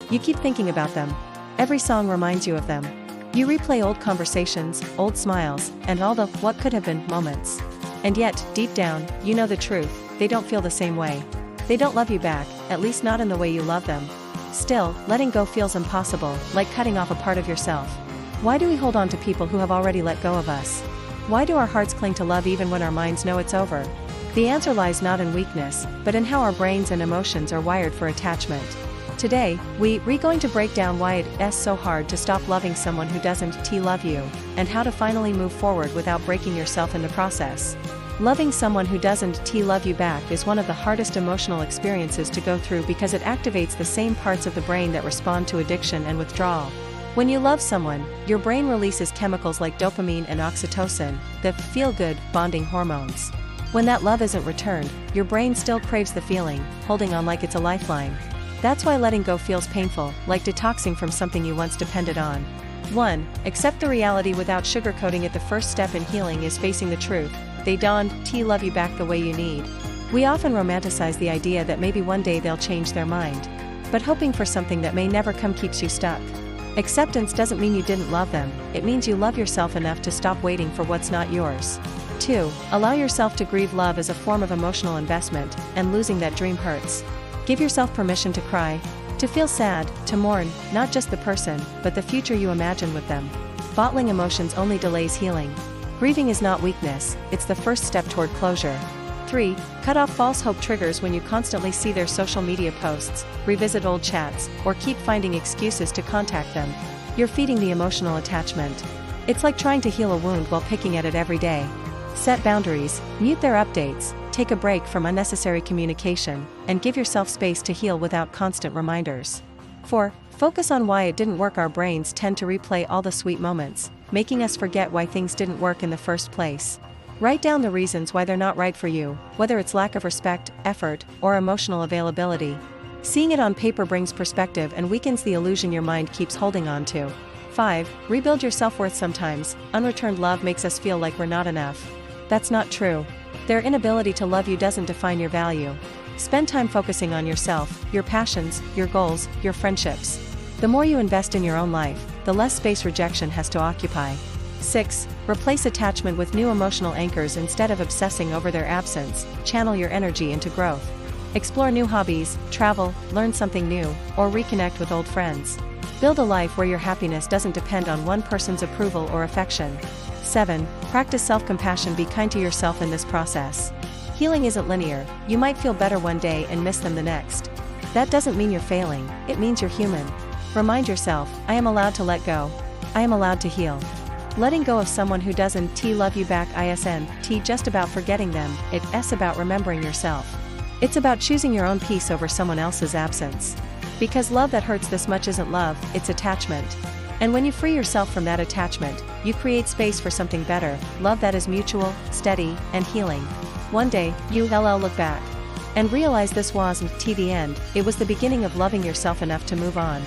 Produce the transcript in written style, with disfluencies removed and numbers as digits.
You keep thinking about them. Every song reminds you of them. You replay old conversations, old smiles, and all the what could have been moments. And yet, deep down, you know the truth, they don't feel the same way. They don't love you back, at least not in the way you love them. Still, letting go feels impossible, like cutting off a part of yourself. Why do we hold on to people who have already let go of us? Why do our hearts cling to love even when our minds know it's over? The answer lies not in weakness, but in how our brains and emotions are wired for attachment. Today, we're going to break down why it's so hard to stop loving someone who doesn't love you, and how to finally move forward without breaking yourself in the process. Loving someone who doesn't love you back is one of the hardest emotional experiences to go through because it activates the same parts of the brain that respond to addiction and withdrawal. When you love someone, your brain releases chemicals like dopamine and oxytocin, the feel-good, bonding hormones. When that love isn't returned, your brain still craves the feeling, holding on like it's a lifeline. That's why letting go feels painful, like detoxing from something you once depended on. 1. Accept the reality without sugarcoating it. The first step in healing is facing the truth. They don't love you back the way you need. We often romanticize the idea that maybe one day they'll change their mind. But hoping for something that may never come keeps you stuck. Acceptance doesn't mean you didn't love them, it means you love yourself enough to stop waiting for what's not yours. 2. Allow yourself to grieve. Love as a form of emotional investment, and losing that dream hurts. Give yourself permission to cry, to feel sad, to mourn, not just the person, but the future you imagine with them. Bottling emotions only delays healing. Grieving is not weakness, it's the first step toward closure. 3. Cut off false hope. Triggers when you constantly see their social media posts, revisit old chats, or keep finding excuses to contact them. You're feeding the emotional attachment. It's like trying to heal a wound while picking at it every day. Set boundaries, mute their updates, take a break from unnecessary communication, and give yourself space to heal without constant reminders. 4. Focus on why it didn't work. Our brains tend to replay all the sweet moments, making us forget why things didn't work in the first place. Write down the reasons why they're not right for you, whether it's lack of respect, effort, or emotional availability. Seeing it on paper brings perspective and weakens the illusion your mind keeps holding on to. 5. Rebuild your self-worth. Sometimes, unreturned love makes us feel like we're not enough. That's not true. Their inability to love you doesn't define your value. Spend time focusing on yourself, your passions, your goals, your friendships. The more you invest in your own life, the less space rejection has to occupy. 6. Replace attachment with new emotional anchors. Instead of obsessing over their absence, channel your energy into growth. Explore new hobbies, travel, learn something new, or reconnect with old friends. Build a life where your happiness doesn't depend on one person's approval or affection. 7. Practice self-compassion. Be kind to yourself in this process. Healing isn't linear. You might feel better one day and miss them the next. That doesn't mean you're failing, it means you're human. Remind yourself, I am allowed to let go. I am allowed to heal. Letting go of someone who doesn't love you back isn't just about forgetting them, it's about remembering yourself. It's about choosing your own peace over someone else's absence. Because love that hurts this much isn't love, it's attachment. And when you free yourself from that attachment, you create space for something better, love that is mutual, steady, and healing. One day, you'll look back and realize this wasn't the end, it was the beginning of loving yourself enough to move on.